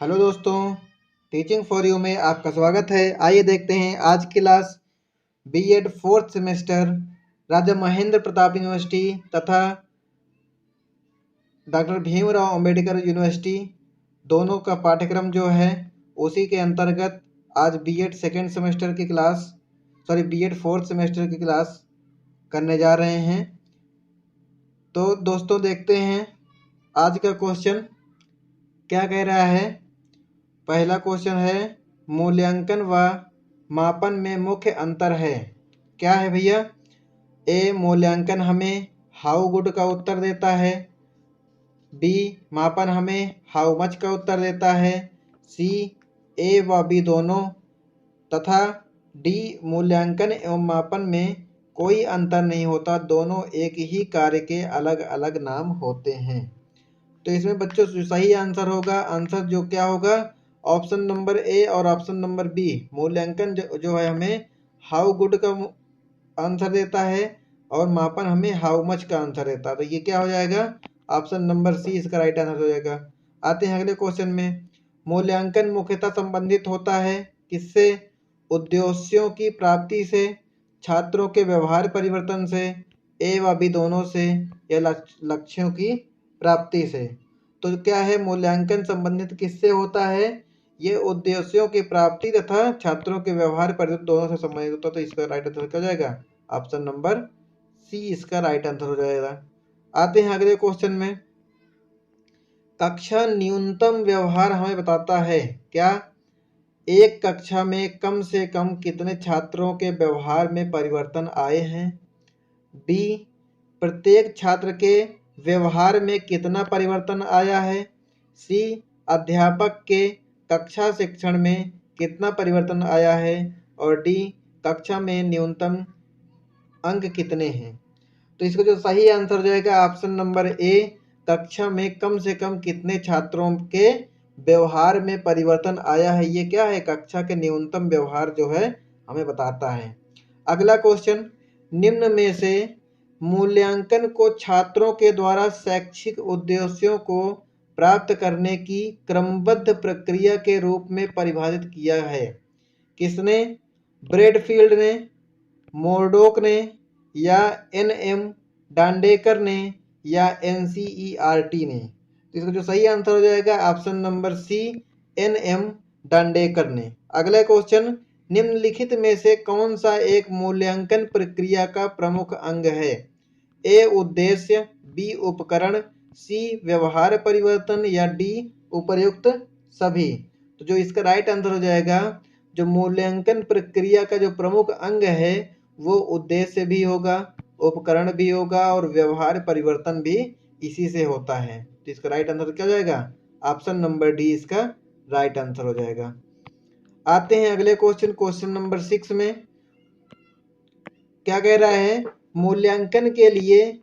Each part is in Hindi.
हेलो दोस्तों, टीचिंग फॉर यू में आपका स्वागत है। आइए देखते हैं आज की क्लास। बीएड फोर्थ सेमेस्टर राजा महेंद्र प्रताप यूनिवर्सिटी तथा डॉक्टर भीमराव अंबेडकर यूनिवर्सिटी दोनों का पाठ्यक्रम जो है उसी के अंतर्गत आज बीएड सेकेंड सेमेस्टर की क्लास बीएड फोर्थ सेमेस्टर की क्लास करने जा रहे हैं। तो दोस्तों देखते हैं आज का क्वेश्चन क्या कह रहा है। पहला क्वेश्चन है, मूल्यांकन व मापन में मुख्य अंतर है। क्या है भैया? ए मूल्यांकन हमें हाउ गुड का उत्तर देता है, बी मापन हमें हाउ मच का उत्तर देता है, सी ए व बी दोनों, तथा डी मूल्यांकन एवं मापन में कोई अंतर नहीं होता, दोनों एक ही कार्य के अलग अलग नाम होते हैं। तो इसमें बच्चों जो सही आंसर होगा, आंसर जो क्या होगा, ऑप्शन नंबर ए और ऑप्शन नंबर बी। मूल्यांकन जो है हमें हाउ गुड का आंसर देता है और मापन हमें हाउ मच का आंसर देता है। तो ये क्या हो जाएगा, ऑप्शन नंबर सी इसका राइट आंसर हो जाएगा। आते हैं अगले क्वेश्चन में। मूल्यांकन मुख्यतः संबंधित होता है किससे? उद्देश्यों की प्राप्ति से, छात्रों के व्यवहार परिवर्तन से, ए व बी दोनों से, या लक्ष्यों की प्राप्ति से। तो क्या है, मूल्यांकन संबंधित किससे होता है? ये उद्देश्यों की प्राप्ति तथा छात्रों के व्यवहार परिवर्तन दोनों से संबंधित होता है। तो इसका राइट आंसर क्या हो जाएगा, ऑप्शन नंबर सी इसका राइट आंसर हो जाएगा। आते हैं अगले क्वेश्चन में। कक्षा न्यूनतम व्यवहार हमें बताता है। क्या? एक कक्षा में कम से कम कितने छात्रों के व्यवहार में परिवर्तन आए हैं, बी प्रत्येक छात्र के व्यवहार में कितना परिवर्तन आया है, सी अध्यापक के कक्षा शिक्षण में कितना परिवर्तन आया है, और डी कक्षा में न्यूनतम अंक कितने हैं। तो इसका जो सही आंसर हो जाएगा ऑप्शन नंबर ए, कक्षा में कम से कम कितने छात्रों के व्यवहार में परिवर्तन आया है। ये क्या है, कक्षा के न्यूनतम व्यवहार जो है हमें बताता है। अगला क्वेश्चन, निम्न में से मूल्यांकन को छात्रों के द्वारा शैक्षिक उद्देश्यों को प्राप्त करने की क्रमबद्ध प्रक्रिया के रूप में परिभाषित किया है। किसने? ब्रेडफील्ड ने, मोरडॉक ने, या एन.एम. डांडेकर ने, या एन.सी.ई.आर.टी. ने। तो इसका जो सही आंसर हो जाएगा ऑप्शन नंबर सी, एन.एम. डांडेकर ने। अगला क्वेश्चन, निम्नलिखित में से कौन सा एक मूल्यांकन प्रक्रिया का प्रमुख अंग है? ए उद्देश्य, बी उपकरण, सी व्यवहार परिवर्तन, या डी उपर्युक्त सभी। तो जो इसका राइट आंसर हो जाएगा, जो मूल्यांकन प्रक्रिया का जो प्रमुख अंग है वो उद्देश्य भी होगा, उपकरण भी होगा, और व्यवहार परिवर्तन भी इसी से होता है। तो इसका राइट आंसर क्या हो जाएगा, ऑप्शन नंबर डी इसका राइट आंसर हो जाएगा। आते हैं अगले क्वेश्चन, क्वेश्चन नंबर 6 में क्या कह रहा है, मूल्यांकन के लिए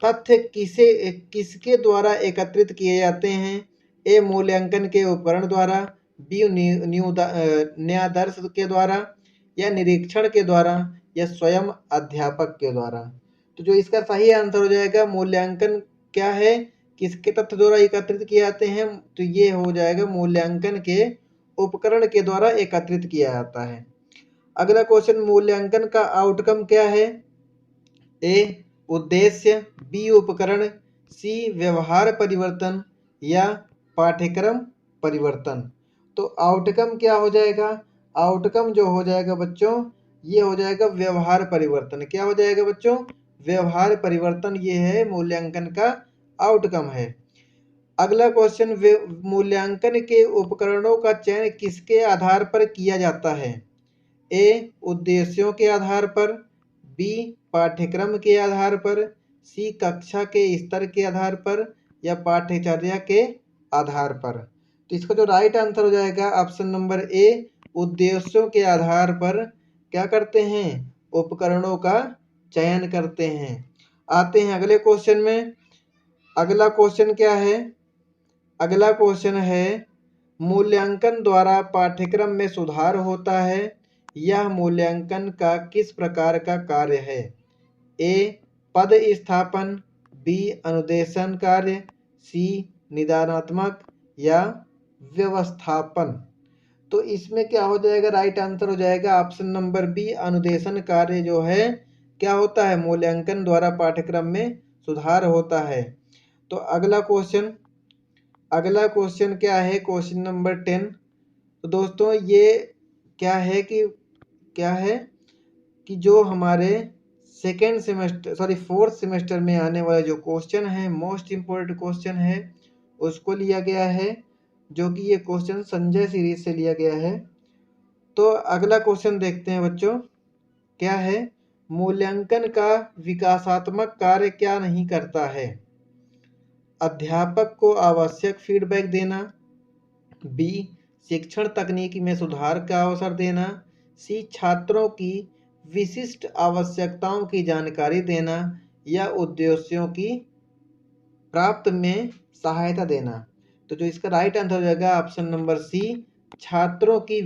तथ्य किसके द्वारा एकत्रित किए जाते हैं? ए मूल्यांकन के उपकरण द्वारा, बी न्यायादर्श के द्वारा, या निरीक्षण के द्वारा, या स्वयं अध्यापक के द्वारा। तो जो इसका सही आंसर हो जाएगा, मूल्यांकन क्या है, किसके तथ्य द्वारा एकत्रित किए जाते हैं? तो ये हो जाएगा मूल्यांकन के उपकरण के द्वारा एकत्रित किया जाता है। अगला क्वेश्चन, मूल्यांकन का आउटकम क्या है? ए उद्देश्य, बी उपकरण, सी व्यवहार परिवर्तन, या पाठ्यक्रम परिवर्तन। तो आउटकम क्या हो जाएगा? आउटकम जो हो जाएगा बच्चों, ये हो जाएगा व्यवहार परिवर्तन। क्या हो जाएगा बच्चों? व्यवहार परिवर्तन। ये है मूल्यांकन का आउटकम है। अगला क्वेश्चन, मूल्यांकन के उपकरणों का चयन किसके आधार पर किया जाता है? ए उद्देश्यों के आधार पर, बी पाठ्यक्रम के आधार पर, सी कक्षा के स्तर के आधार पर, या पाठ्यचर्या के आधार पर। तो इसका जो राइट आंसर हो जाएगा ऑप्शन नंबर ए, उद्देश्यों के आधार पर क्या करते हैं, उपकरणों का चयन करते हैं। आते हैं अगले क्वेश्चन में। अगला क्वेश्चन क्या है? अगला क्वेश्चन है, मूल्यांकन द्वारा पाठ्यक्रम में सुधार होता है, यह मूल्यांकन का किस प्रकार का कार्य है? ए पद स्थापन, बी अनुदेशन कार्य, सी निदानात्मक, या व्यवस्थापन। तो इसमें क्या हो जाएगा, राइट आंसर हो जाएगा ऑप्शन नंबर बी, अनुदेशन कार्य जो है क्या होता है, मूल्यांकन द्वारा पाठ्यक्रम में सुधार होता है। तो अगला क्वेश्चन क्या है, क्वेश्चन नंबर 10। तो दोस्तों ये क्या है कि जो हमारे फोर्थ सेमेस्टर में आने वाला जो क्वेश्चन है, मोस्ट इम्पोर्टेंट क्वेश्चन है, उसको लिया गया है, जो कि ये क्वेश्चन संजय सीरीज से लिया गया है। तो अगला क्वेश्चन देखते हैं बच्चों, क्या है, मूल्यांकन का विकासात्मक कार्य क्या नहीं करता है। अध्यापक को आवश्यक फीडबैक देना, बी शिक्षण तकनीक में सुधार का अवसर देना, सी छात्रों की विशिष्ट आवश्यकताओं की जानकारी देना, या उद्देश्यों की प्राप्त में सहायता देना। तो जो इसका राइट आंसर हो जाएगा ऑप्शन नंबर सी, छात्रों की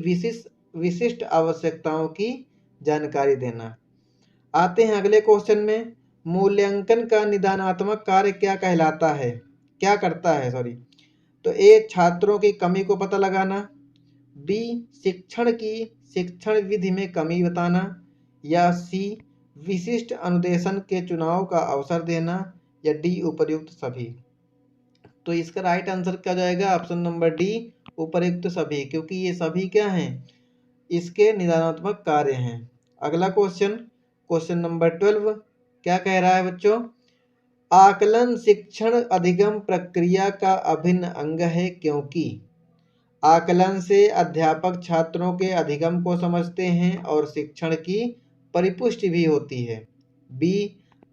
विशिष्ट आवश्यकताओं की जानकारी देना। आते हैं अगले क्वेश्चन में, मूल्यांकन का निदानात्मक कार्य क्या कहलाता है, क्या करता है तो ए छात्रों की कमी को पता लगाना, बी शिक्षण विधि में कमी बताना, या सी विशिष्ट अनुदेशन के चुनाव का अवसर देना, या डी उपर्युक्त सभी। तो इसका राइट आंसर क्या जाएगा, ऑप्शन नंबर डी, उपर्युक्त सभी, क्योंकि ये सभी क्या हैं, इसके निदानात्मक कार्य हैं। अगला क्वेश्चन नंबर 12 क्या कह रहा है बच्चों, आकलन शिक्षण अधिगम प्रक्रिया का अभिन्न अंग है, क्योंकि आकलन से अध्यापक छात्रों के अधिगम को समझते हैं और शिक्षण की परिपुष्टि भी होती है। बी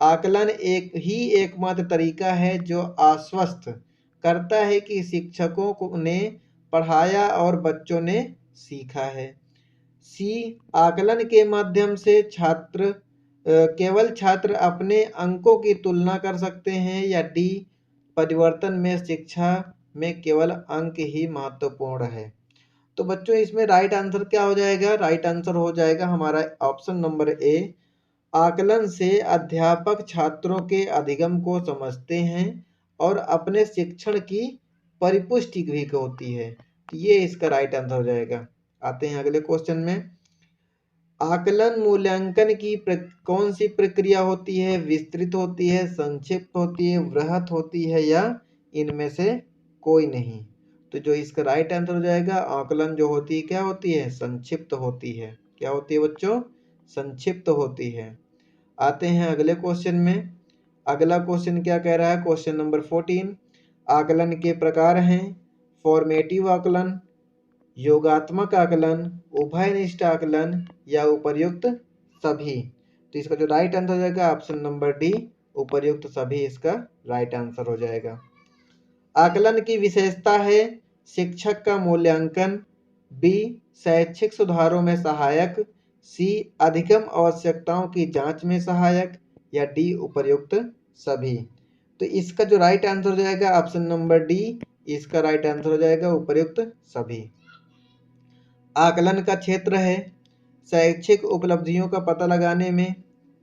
आकलन एकमात्र तरीका है जो आश्वस्त करता है कि शिक्षकों ने पढ़ाया और बच्चों ने सीखा है। सी आकलन के माध्यम से केवल छात्र अपने अंकों की तुलना कर सकते हैं, या डी परिवर्तन में शिक्षा में केवल अंक ही महत्वपूर्ण है। तो बच्चों इसमें राइट आंसर क्या हो जाएगा, राइट आंसर हो जाएगा हमारा ऑप्शन नंबर ए, आकलन से अध्यापक छात्रों के अधिगम को समझते हैं और अपने शिक्षण की परिपुष्टि भी होती है। तो ये इसका राइट आंसर हो जाएगा। आते हैं अगले क्वेश्चन में, आकलन मूल्यांकन की कौन सी प्रक्रिया होती है, विस्तृत होती है, संक्षिप्त होती है, वृहत होती है, या इनमें से कोई नहीं। तो जो इसका राइट आंसर हो जाएगा, आकलन जो होती है क्या होती है, संक्षिप्त होती है। क्या होती है बच्चों, संक्षिप्त होती है। आते हैं अगले क्वेश्चन में, अगला क्वेश्चन क्या कह रहा है, क्वेश्चन नंबर 14, आकलन के प्रकार हैं फॉर्मेटिव आकलन, योगात्मक आकलन, उभयनिष्ठ आकलन, या उपर्युक्त सभी। तो इसका जो राइट आंसर हो जाएगा ऑप्शन नंबर डी, उपर्युक्त सभी इसका राइट आंसर हो जाएगा। आकलन की विशेषता है शिक्षक का मूल्यांकन, बी शैक्षिक सुधारों में सहायक, सी अधिगम आवश्यकताओं की जांच में सहायक, या डी उपर्युक्त सभी। तो इसका जो राइट आंसर हो जाएगा ऑप्शन नंबर डी, इसका राइट आंसर हो जाएगा उपर्युक्त सभी। आकलन का क्षेत्र है शैक्षिक उपलब्धियों का पता लगाने में,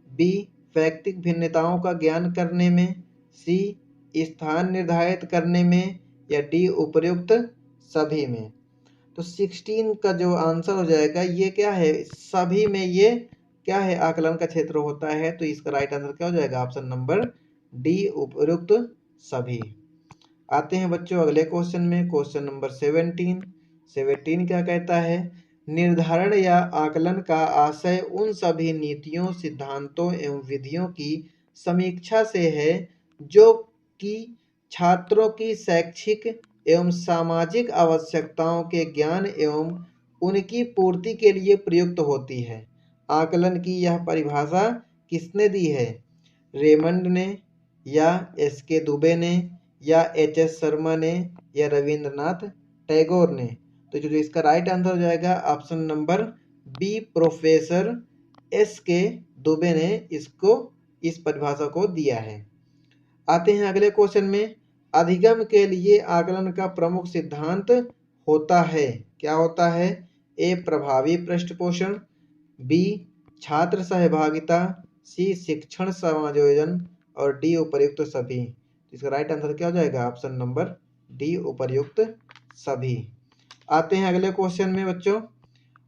बी वैयक्तिक भिन्नताओं का ज्ञान करने में, सी स्थान निर्धारित करने में, या डी उपर्युक्त सभी में। तो 16 का जो आंसर हो जाएगा ये क्या है, सभी में ये क्या है, आकलन का क्षेत्र होता है। तो इसका राइट आंसर क्या हो जाएगा, ऑप्शन नंबर डी उपर्युक्त सभी। आते हैं बच्चों अगले क्वेश्चन में, क्वेश्चन नंबर 17 क्या कहता है, निर्धारण या आकलन का आशय उन सभी नीतियों, सिद्धांतों एवं विधियों की समीक्षा से है जो कि छात्रों की शैक्षिक एवं सामाजिक आवश्यकताओं के ज्ञान एवं उनकी पूर्ति के लिए प्रयुक्त होती है। आकलन की यह परिभाषा किसने दी है, रेमंड ने, या एस.के. दुबे ने, या एच.एस. शर्मा ने, या रविंद्रनाथ टैगोर ने। तो जो इसका राइट आंसर हो जाएगा option number B, professor S K. Dubey ने इस परिभाषा को दिया है। आते हैं अगले क्वेश्चन में, अधिगम के लिए आकलन का प्रमुख सिद्धांत होता है, क्या होता है, ए प्रभावी पृष्ठपोषण, बी छात्र सहभागिता, सी शिक्षण समायोजन, और डी उपर्युक्त सभी। इसका राइट आंसर क्या हो जाएगा ऑप्शन नंबर डी उपर्युक्त सभी। आते हैं अगले क्वेश्चन में बच्चों।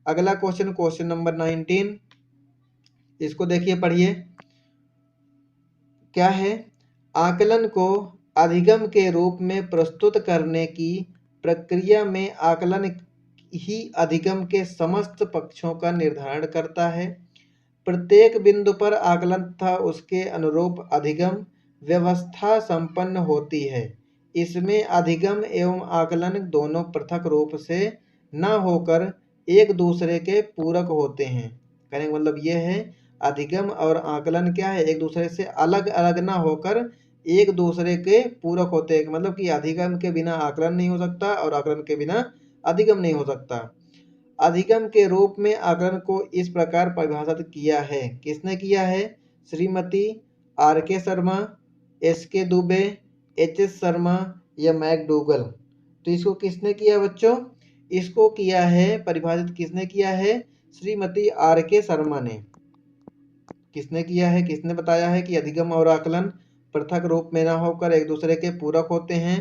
अगला क्वेश्चन नंबर 19, इसको देखिए, पढ़िए। क्या है? आकलन को अधिगम के रूप में प्रस्तुत करने की प्रक्रिया में आकलन ही अधिगम के समस्त पक्षों का निर्धारण करता है। प्रत्येक बिंदु पर आकलन तथा उसके अनुरूप अधिगम व्यवस्था संपन्न होती है। इसमें अधिगम एवं आकलन दोनों पृथक रूप से न होकर एक दूसरे के पूरक होते हैं। कहने का मतलब यह है, अधिगम और आकलन क्या है, एक दूसरे से अलग अलग ना होकर एक दूसरे के पूरक होते हैं। मतलब कि अधिगम के बिना आकलन नहीं हो सकता और आकलन के बिना अधिगम नहीं हो सकता। अधिगम के रूप में आकलन को इस प्रकार परिभाषित किया है। किसने किया है? Shrimati R.K. Sharma, S.K. Dubey, H.S. Sharma या मैकडूगल। तो इसको किसने किया बच्चों? इसको किया है, परिभाषित किसने किया है? श्रीमती R.K. शर्मा ने। किसने किया है, किसने बताया है कि अधिगम और आकलन पृथक रूप में ना होकर एक दूसरे के पूरक होते हैं?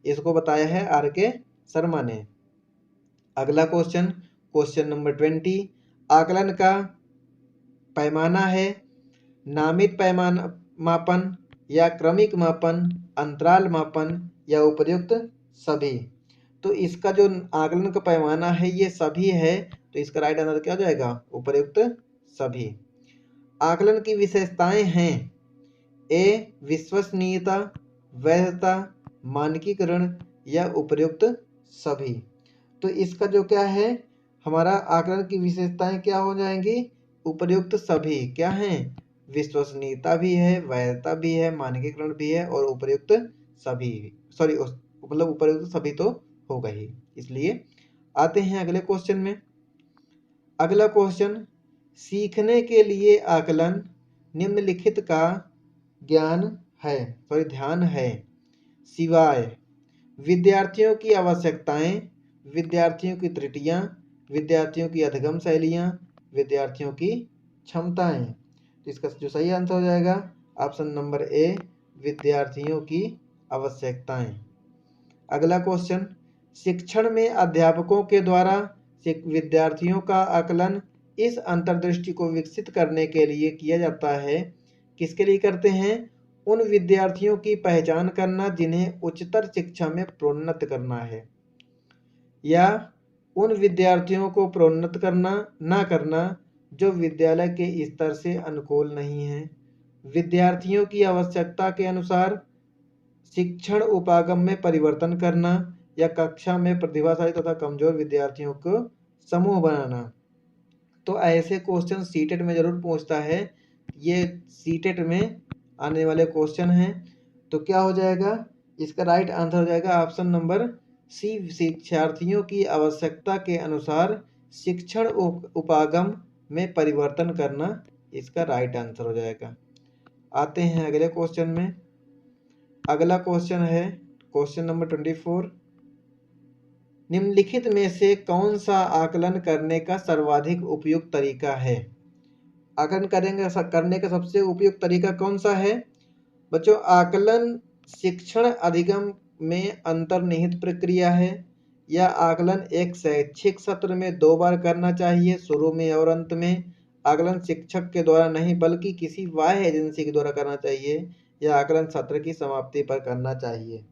इसको बताया है R.K. शर्मा ने। अगला क्वेश्चन नंबर 20, आकलन का पैमाना है नामित पैमाना मापन या क्रमिक मापन, अंतराल मापन या उपर्युक्त सभी। तो इसका जो आकलन का पैमाना है ये सभी है, तो इसका राइट आंसर क्या हो जाएगा? उपर्युक्त सभी। आकलन की विशेषताएं हैं: ए विश्वसनीयता, वैधता, मानकीकरण या उपर्युक्त सभी। तो इसका जो क्या है, हमारा आकलन की विशेषताएं क्या हो जाएंगी? उपर्युक्त सभी। क्या हैं? विश्वसनीयता भी है, वैधता भी है, मानकीकरण भी है और उपर्युक्त सभी। सॉरी, मतलब उपर्युक्त सभी तो होगा ही, इसलिए। आते हैं अगले क्वेश्चन में। अगला क्वेश्चन, सीखने के लिए आकलन निम्नलिखित का ध्यान है सिवाय विद्यार्थियों की आवश्यकताएं, विद्यार्थियों की त्रुटियां, विद्यार्थियों की अधिगम शैलियां, विद्यार्थियों की क्षमताएं। तो इसका जो सही आंसर हो जाएगा ऑप्शन नंबर ए, विद्यार्थियों की आवश्यकताएं। अगला क्वेश्चन, शिक्षण में अध्यापकों के द्वारा विद्यार्थियों का आकलन इस अंतर्दृष्टि को विकसित करने के लिए किया जाता है। किसके लिए करते हैं? उन विद्यार्थियों की पहचान करना जिन्हें उच्चतर शिक्षा में प्रोन्नत करना है, या उन विद्यार्थियों को प्रोन्नत करना जो विद्यालय के स्तर से अनुकूल नहीं है। विद्यार्थियों की आवश्यकता के अनुसार शिक्षण उपागम में परिवर्तन करना या कक्षा में प्रतिभाशाली तथा कमजोर विद्यार्थियों को समूह बनाना। तो ऐसे क्वेश्चन सीटेट में जरूर पूछता है, ये सीटेट में आने वाले क्वेश्चन हैं। तो क्या हो जाएगा? इसका राइट आंसर हो जाएगा ऑप्शन नंबर सी, शिक्षार्थियों की आवश्यकता के अनुसार शिक्षण उपागम में परिवर्तन करना, इसका राइट आंसर हो जाएगा। आते हैं अगले क्वेश्चन में। अगला क्वेश्चन है क्वेश्चन नंबर 24, निम्नलिखित में से कौन सा आकलन करने का सर्वाधिक उपयुक्त तरीका है? आकलन करने का सबसे उपयुक्त तरीका कौन सा है बच्चों? आकलन शिक्षण अधिगम में अंतर्निहित प्रक्रिया है, या आकलन एक शैक्षिक सत्र में 2 बार करना चाहिए, शुरू में और अंत में। आकलन शिक्षक के द्वारा नहीं बल्कि किसी बाह्य एजेंसी के द्वारा करना चाहिए, या आकलन सत्र की समाप्ति पर करना चाहिए।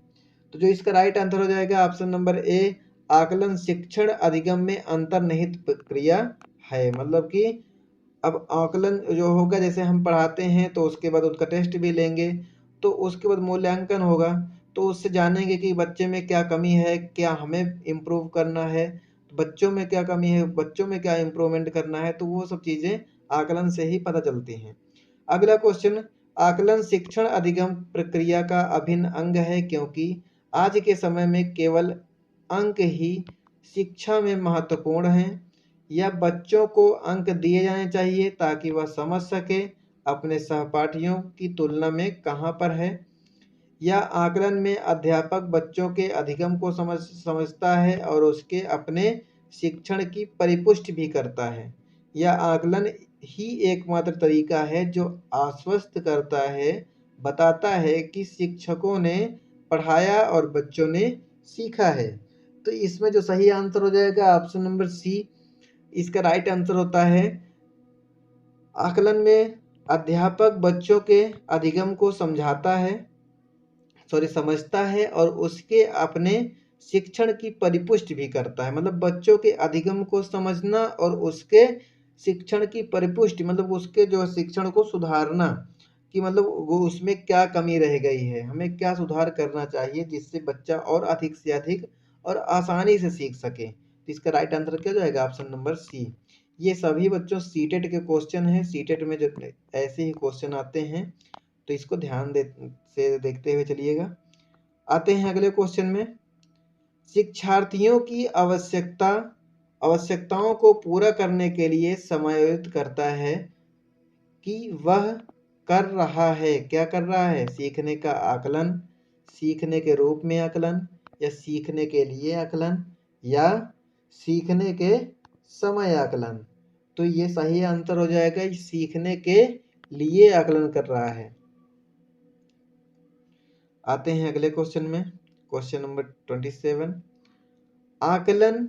तो जो इसका राइट आंसर हो जाएगा ऑप्शन नंबर ए, आकलन शिक्षण अधिगम में अंतर्निहित प्रक्रिया है। मतलब कि अब आकलन जो होगा, जैसे हम पढ़ाते हैं तो उसके बाद उसका टेस्ट भी लेंगे, तो उसके बाद मूल्यांकन होगा, तो उससे जानेंगे कि बच्चे में क्या कमी है, क्या हमें इम्प्रूव करना है, बच्चों में क्या कमी है, बच्चों में क्या इम्प्रूवमेंट करना है, तो वो सब चीज़ें आकलन से ही पता चलती हैं। अगला क्वेश्चन, आकलन शिक्षण अधिगम प्रक्रिया का अभिन्न अंग है क्योंकि आज के समय में केवल अंक ही शिक्षा में महत्वपूर्ण हैं, या बच्चों को अंक दिए जाने चाहिए ताकि वह समझ सके अपने सहपाठियों की तुलना में कहाँ पर है, या आकलन में अध्यापक बच्चों के अधिगम को समझता है और उसके अपने शिक्षण की परिपुष्टि भी करता है, या आकलन ही एकमात्र तरीका है जो आश्वस्त करता है, बताता है कि शिक्षकों ने पढ़ाया और बच्चों ने सीखा है। तो इसमें जो सही आंसर हो जाएगा ऑप्शन नंबर सी, इसका राइट आंसर होता है आकलन में अध्यापक बच्चों के अधिगम को समझता है और उसके अपने शिक्षण की परिपुष्टि भी करता है। मतलब बच्चों के अधिगम को समझना और उसके शिक्षण की परिपुष्टि, मतलब उसके जो शिक्षण को सुधारना कि मतलब वो उसमें क्या कमी रह गई है, हमें क्या सुधार करना चाहिए जिससे बच्चा और अधिक से अधिक और आसानी से सीख सके। तो इसका राइट आंसर क्या जाएगा ऑप्शन नंबर सी। ये सभी बच्चों सीटेट के क्वेश्चन हैं। सीटेट में जो ऐसे ही क्वेश्चन आते हैं तो इसको ध्यान से देखते हुए चलिएगा। आते हैं अगले क्वेश्चन में। शिक्षार्थियों की आवश्यकताओं को पूरा करने के लिए समायोजित करता है कि वह कर रहा है, क्या कर रहा है, सीखने का आकलन, सीखने के रूप में आकलन, या सीखने के लिए आकलन, या सीखने के समय आकलन। तो ये सही आंसर हो जाएगा, सीखने के लिए आकलन कर रहा है। आते हैं अगले क्वेश्चन में, क्वेश्चन नंबर 27। आकलन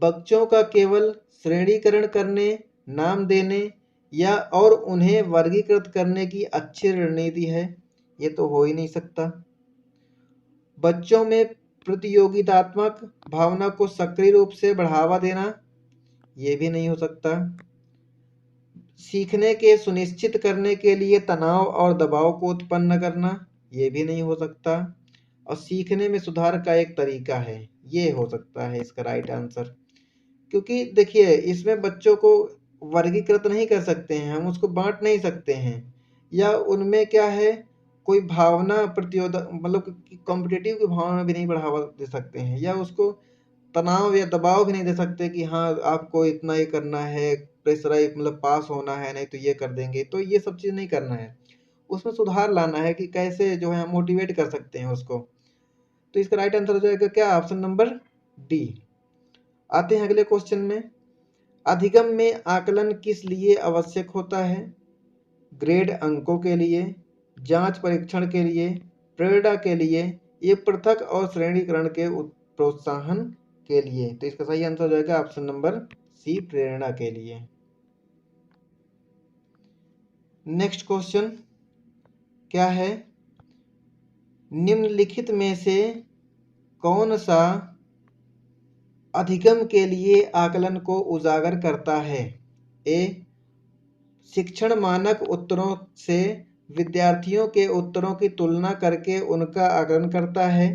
बच्चों का केवल श्रेणीकरण करने, नाम देने या और उन्हें वर्गीकृत करने की अच्छी रणनीति है, ये तो हो ही नहीं सकता। बच्चों में प्रतियोगितात्मक भावना को सक्रिय रूप से बढ़ावा देना, ये भी नहीं हो सकता। सीखने के सुनिश्चित करने के लिए तनाव और दबाव को उत्पन्न करना, ये भी नहीं हो सकता। और सीखने में सुधार का एक तरीका है, ये हो सकता है इसका राइट आंसर। क्योंकि देखिए इसमें बच्चों को वर्गीकृत नहीं कर सकते हैं, हम उसको बांट नहीं सकते हैं, या उनमें क्या है कोई भावना प्रतियोगिता मतलब कॉम्पिटिटिव की भावना भी नहीं बढ़ावा दे सकते हैं, या उसको तनाव या दबाव भी नहीं दे सकते कि हाँ आपको इतना ही करना है, प्रेशराइज मतलब पास होना है, नहीं तो ये कर देंगे। तो ये सब चीज़ नहीं करना है, उसमें सुधार लाना है कि कैसे जो है मोटिवेट कर सकते हैं उसको। तो इसका राइट आंसर हो जाएगा क्या ऑप्शन नंबर डी। आते हैं अगले क्वेश्चन में। अधिगम में आकलन किस लिए आवश्यक होता है? ग्रेड अंकों के लिए, जांच परीक्षण के लिए, प्रेरणा के लिए, ये पृथक और श्रेणीकरण के प्रोत्साहन के लिए। तो इसका सही आंसर हो जाएगा ऑप्शन नंबर सी, प्रेरणा के लिए। नेक्स्ट क्वेश्चन क्या है? निम्नलिखित में से कौन सा अधिगम के लिए आकलन को उजागर करता है? ए, शिक्षण मानक उत्तरों से विद्यार्थियों के उत्तरों की तुलना करके उनका आकलन करता है,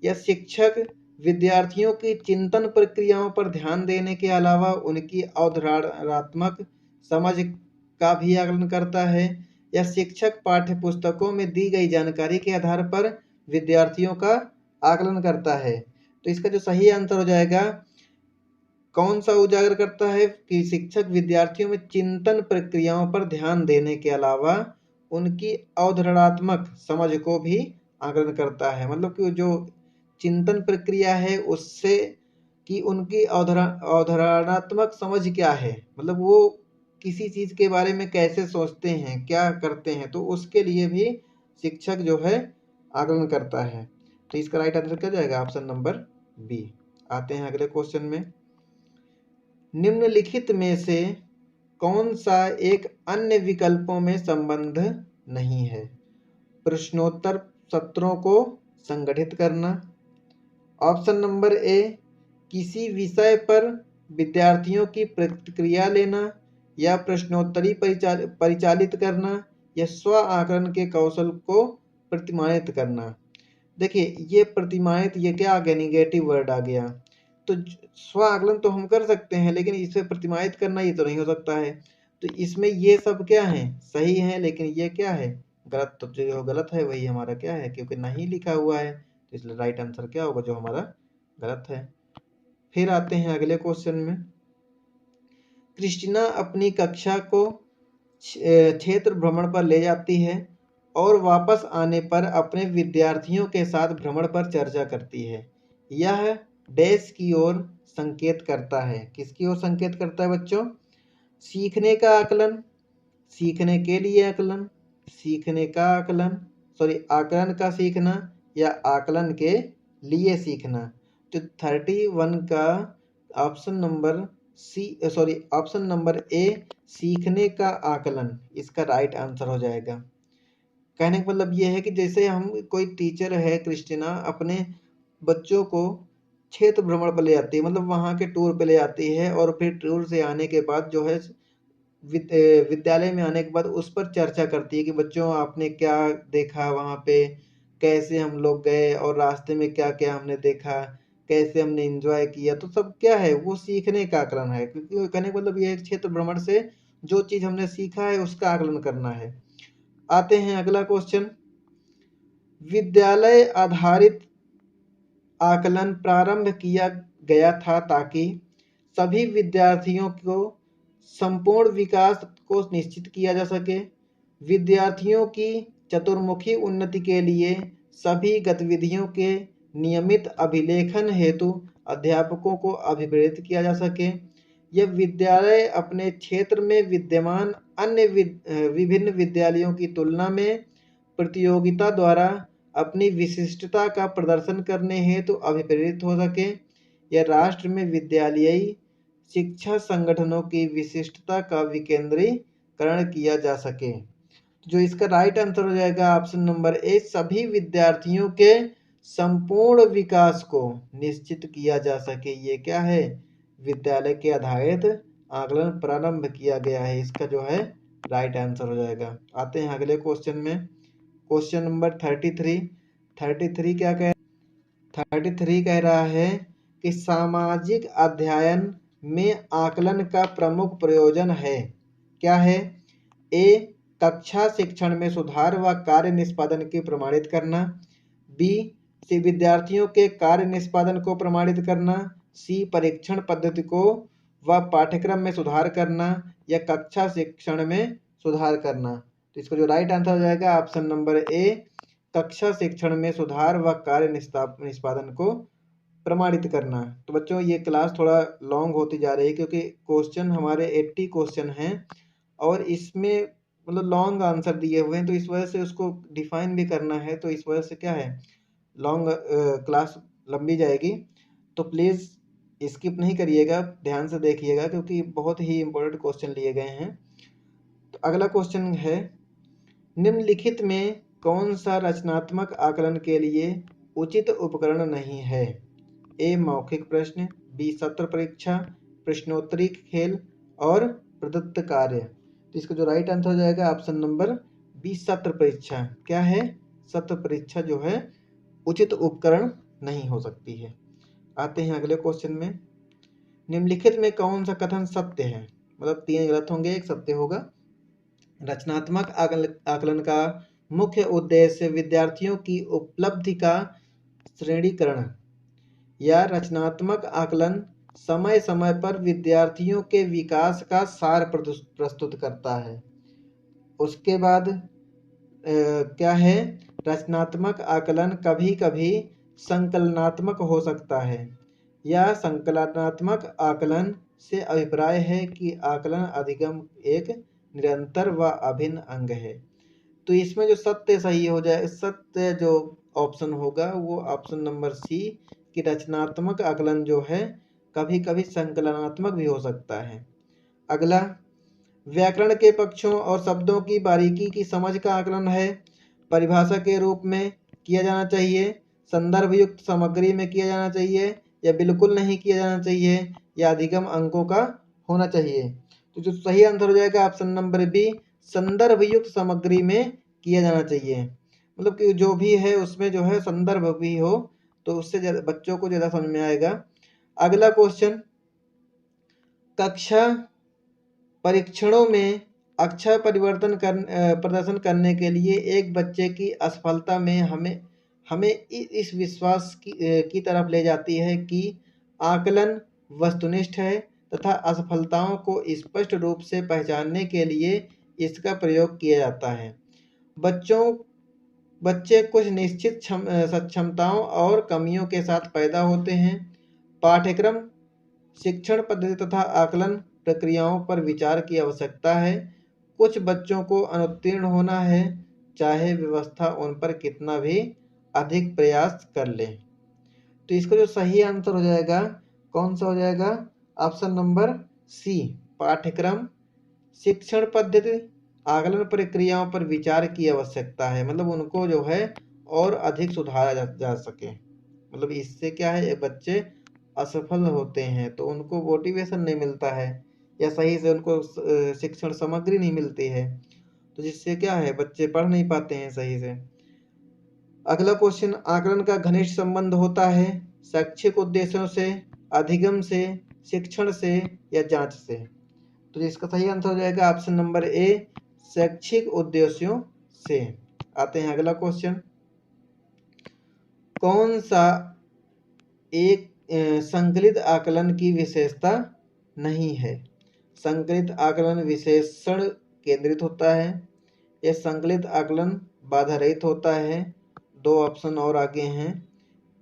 या शिक्षक विद्यार्थियों की चिंतन प्रक्रियाओं पर ध्यान देने के अलावा उनकी अवधारणात्मक समझ का भी आकलन करता है, या शिक्षक पाठ्यपुस्तकों में दी गई जानकारी के आधार पर विद्यार्थियों का आकलन करता है। तो इसका जो सही आंसर हो जाएगा, कौन सा उजागर करता है कि शिक्षक विद्यार्थियों में चिंतन प्रक्रियाओं पर ध्यान देने के अलावा उनकी अवधारणात्मक समझ को भी आकलन करता है। मतलब कि जो चिंतन प्रक्रिया है उससे कि उनकी अवधारणात्मक समझ क्या है, मतलब वो किसी चीज़ के बारे में कैसे सोचते हैं, क्या करते हैं, तो उसके लिए भी शिक्षक जो है आकलन करता है। तो इसका राइट आंसर क्या जाएगा ऑप्शन नंबर बी। आते हैं अगले क्वेश्चन में। निम्नलिखित में से कौन सा एक अन्य विकल्पों में संबंध नहीं है? प्रश्नोत्तर सत्रों को संगठित करना, ऑप्शन नंबर ए किसी विषय पर विद्यार्थियों की प्रतिक्रिया लेना, या प्रश्नोत्तरी परिचालित करना, या स्व आकलन के कौशल को प्रतिमानित करना। देखिए ये प्रतिमानित, ये क्या आ गया, निगेटिव वर्ड आ गया। तो स्व आकलन तो हम कर सकते हैं, लेकिन इसे प्रतिमानित करना ये तो नहीं हो सकता है। तो इसमें ये सब क्या है, सही है, लेकिन ये क्या है, गलत। तो जो गलत है वही हमारा क्या है, क्योंकि नहीं लिखा हुआ है, तो इसलिए राइट आंसर क्या होगा, जो हमारा गलत है। फिर आते हैं अगले क्वेश्चन में। क्रिस्टीना अपनी कक्षा को क्षेत्र भ्रमण पर ले जाती है और वापस आने पर अपने विद्यार्थियों के साथ भ्रमण पर चर्चा करती है। यह डैश की ओर संकेत करता है, किसकी ओर संकेत करता है बच्चों? सीखने का आकलन, सीखने के लिए आकलन, सीखने का आकलन, आकलन का सीखना, या आकलन के लिए सीखना। तो 31 का ऑप्शन नंबर ए सीखने का आकलन इसका राइट आंसर हो जाएगा। कहने का मतलब ये है कि जैसे हम कोई टीचर है क्रिस्टीना अपने बच्चों को क्षेत्र भ्रमण पर ले जाती है, मतलब वहाँ के टूर पे ले जाती है, और फिर टूर से आने के बाद जो है विद्यालय में आने के बाद उस पर चर्चा करती है कि बच्चों आपने क्या देखा वहाँ पे, कैसे हम लोग गए और रास्ते में क्या क्या हमने देखा, कैसे हमने एंजॉय किया। तो सब क्या है, वो सीखने का आकलन है, क्योंकि कहने का मतलब ये है क्षेत्र भ्रमण से जो चीज़ हमने सीखा है उसका आकलन करना है। आते हैं अगला क्वेश्चन। विद्यालय आधारित आकलन प्रारंभ किया गया था ताकि सभी विद्यार्थियों को संपूर्ण विकास को निश्चित किया जा सके, विद्यार्थियों की चतुर्मुखी उन्नति के लिए सभी गतिविधियों के नियमित अभिलेखन हेतु अध्यापकों को अभिप्रेरित किया जा सके, यह विद्यालय अपने क्षेत्र में विद्यमान अन्य विभिन्न विद्यालयों की तुलना में प्रतियोगिता द्वारा अपनी विशिष्टता का प्रदर्शन करने हेतु अभिप्रेरित हो सके, यह राष्ट्र में विद्यालयी शिक्षा संगठनों की विशिष्टता का विकेंद्रीकरण किया जा सके। जो इसका राइट आंसर हो जाएगा ऑप्शन नंबर ए, सभी विद्यार्थियों के संपूर्ण विकास को निश्चित किया जा सके। ये क्या है, विद्यालय के आधारित आकलन प्रारंभ किया गया है, इसका जो है राइट आंसर हो जाएगा। आते हैं अगले क्वेश्चन में। क्वेश्चन नंबर 33 क्या कह 33 कह रहा है कि सामाजिक अध्ययन में आकलन का प्रमुख प्रयोजन है। क्या है, ए कक्षा शिक्षण में सुधार व कार्य निष्पादन को प्रमाणित करना, बी विद्यार्थियों के कार्य निष्पादन को प्रमाणित करना, सी परीक्षण पद्धति को व पाठ्यक्रम में सुधार करना, या कक्षा शिक्षण में सुधार करना। तो इसको जो राइट आंसर हो जाएगा ऑप्शन नंबर ए, कक्षा शिक्षण में सुधार व कार्य निष्पादन को प्रमाणित करना। तो बच्चों ये क्लास थोड़ा लॉन्ग होती जा रही है क्योंकि क्वेश्चन हमारे 80 क्वेश्चन हैं और इसमें मतलब लॉन्ग आंसर दिए हुए हैं, तो इस वजह से उसको डिफाइन भी करना है, तो इस वजह से क्या है लॉन्ग क्लास लंबी जाएगी। तो प्लीज़ स्किप नहीं करिएगा, ध्यान से देखिएगा क्योंकि बहुत ही इम्पोर्टेंट क्वेश्चन लिए गए हैं। तो अगला क्वेश्चन है, निम्नलिखित में कौन सा रचनात्मक आकलन के लिए उचित उपकरण नहीं है? ए मौखिक प्रश्न, बी सत्र परीक्षा, प्रश्नोत्तरी खेल और प्रदत्त कार्य। तो इसका जो राइट आंसर हो जाएगा ऑप्शन नंबर बी सत्र परीक्षा। क्या है, सत्र परीक्षा जो है उचित उपकरण नहीं हो सकती है। आते हैं अगले क्वेश्चन में, निम्नलिखित में कौन सा कथन सत्य है? मतलब 3 गलत होंगे, 1 सत्य होगा। रचनात्मक आकलन का मुख्य उद्देश्य विद्यार्थियों की उपलब्धि का श्रेणीकरण या रचनात्मक आकलन समय समय पर विद्यार्थियों के विकास का सार प्रस्तुत करता है। उसके बाद क्या है, रचनात्मक आकलन कभी कभी संकलनात्मक हो सकता है या संकलनात्मक आकलन से अभिप्राय है कि आकलन अधिगम एक निरंतर व अभिन्न अंग है। तो इसमें जो सत्य सही हो जाए, सत्य जो ऑप्शन होगा वो ऑप्शन नंबर सी कि रचनात्मक आकलन जो है कभी कभी संकलनात्मक भी हो सकता है। अगला, व्याकरण के पक्षों और शब्दों की बारीकी की समझ का आकलन है, परिभाषा के रूप में किया जाना चाहिए, संदर्भ युक्त सामग्री में किया जाना चाहिए, या बिल्कुल नहीं किया जाना चाहिए, या अधिगम अंकों का होना चाहिए। तो जो सही आंसर हो जाएगा ऑप्शन नंबर बी, संदर्भ युक्त सामग्री में किया जाना चाहिए। मतलब कि जो भी है उसमें जो है संदर्भ भी हो तो उससे बच्चों को ज़्यादा समझ में आएगा। अगला क्वेश्चन, कक्षा परीक्षणों में अक्षर प्रदर्शन करने के लिए एक बच्चे की असफलता में हमें इस विश्वास की तरफ ले जाती है कि आकलन वस्तुनिष्ठ है तथा असफलताओं को स्पष्ट रूप से पहचानने के लिए इसका प्रयोग किया जाता है। बच्चे कुछ निश्चित सक्षमताओं और कमियों के साथ पैदा होते हैं। पाठ्यक्रम, शिक्षण पद्धति तथा आकलन प्रक्रियाओं पर विचार की आवश्यकता है। कुछ बच्चों को अनुत्तीर्ण होना है, चाहे व्यवस्था उन पर कितना भी अधिक प्रयास कर ले। तो इसका जो सही आंसर हो जाएगा कौन सा हो जाएगा? ऑप्शन नंबर सी, पाठ्यक्रम, शिक्षण पद्धति, आकलन प्रक्रियाओं पर विचार की आवश्यकता है। मतलब उनको जो है और अधिक सुधारा जा सके। मतलब इससे क्या है, बच्चे असफल होते हैं तो उनको मोटिवेशन नहीं मिलता है या सही से उनको शिक्षण सामग्री नहीं मिलती है, तो जिससे क्या है बच्चे पढ़ नहीं पाते हैं सही से। अगला क्वेश्चन, आकलन का घनिष्ठ संबंध होता है शैक्षिक उद्देश्यों से, अधिगम से, शिक्षण से या जांच से। तो इसका सही आंसर हो जाएगा ऑप्शन नंबर ए, शैक्षिक उद्देश्यों से। आते हैं अगला क्वेश्चन, कौन सा एक संकलित आकलन की विशेषता नहीं है? संकलित आकलन विशेषण केंद्रित होता है, यह संकलित आकलन बाधा रहित होता है। दो ऑप्शन और आगे हैं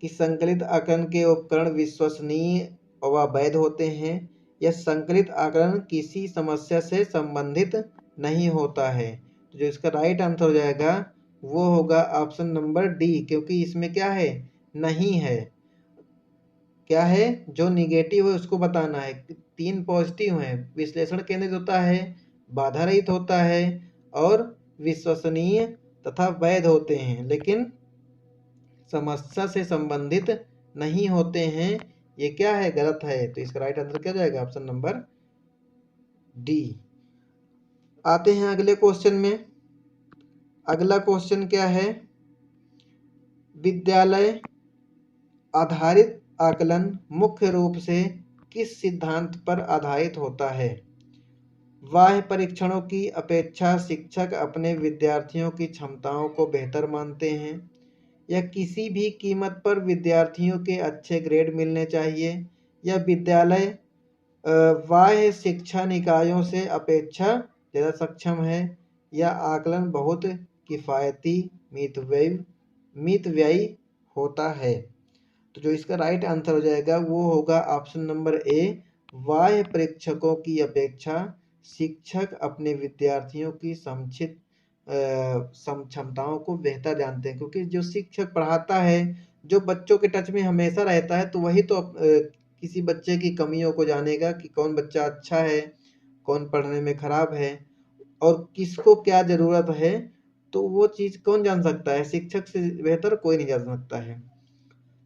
कि संकलित आकलन के उपकरण विश्वसनीय व वैध होते हैं, यह संकलित आकलन किसी समस्या से संबंधित नहीं होता है। तो जो इसका राइट आंसर हो जाएगा वो होगा ऑप्शन नंबर डी, क्योंकि इसमें क्या है, नहीं है। क्या है, जो निगेटिव है उसको बताना है। 3 पॉजिटिव हैं, विश्लेषण केंद्रित होता है, बाधा रहित होता है और विश्वसनीय तथा वैध होते हैं, लेकिन समस्या से संबंधित नहीं होते हैं। ये क्या है, गलत है। तो इसका राइट आंसर क्या जाएगा, ऑप्शन नंबर डी। आते हैं अगले क्वेश्चन में। अगला क्वेश्चन क्या है, विद्यालय आधारित आकलन मुख्य रूप से किस सिद्धांत पर आधारित होता है? बाह्य परीक्षणों की अपेक्षा शिक्षक अपने विद्यार्थियों की क्षमताओं को बेहतर मानते हैं, या किसी भी कीमत पर विद्यार्थियों के अच्छे ग्रेड मिलने चाहिए, या विद्यालय बाह्य शिक्षा निकायों से अपेक्षा ज़्यादा सक्षम है, या आकलन बहुत किफ़ायती मितव्ययी होता है। तो जो इसका राइट आंसर हो जाएगा वो होगा ऑप्शन नंबर ए, बाह्य परीक्षकों की अपेक्षा शिक्षक अपने विद्यार्थियों की समुचित क्षमताओं को बेहतर जानते हैं। क्योंकि जो शिक्षक पढ़ाता है, जो बच्चों के टच में हमेशा रहता है, तो वही तो किसी बच्चे की कमियों को जानेगा कि कौन बच्चा अच्छा है, कौन पढ़ने में खराब है और किसको क्या ज़रूरत है। तो वो चीज़ कौन जान सकता है, शिक्षक से बेहतर कोई नहीं जान सकता है।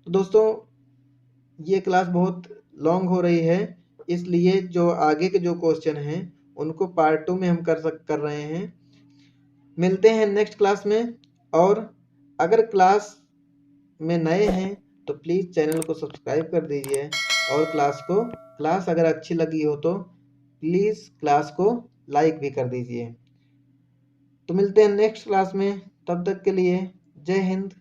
तो दोस्तों ये क्लास बहुत लॉन्ग हो रही है, इसलिए जो आगे के जो क्वेश्चन हैं उनको पार्ट 2 में हम कर रहे हैं। मिलते हैं नेक्स्ट क्लास में। और अगर क्लास में नए हैं तो प्लीज़ चैनल को सब्सक्राइब कर दीजिए, और क्लास अगर अच्छी लगी हो तो प्लीज़ क्लास को लाइक भी कर दीजिए। तो मिलते हैं नेक्स्ट क्लास में, तब तक के लिए जय हिंद।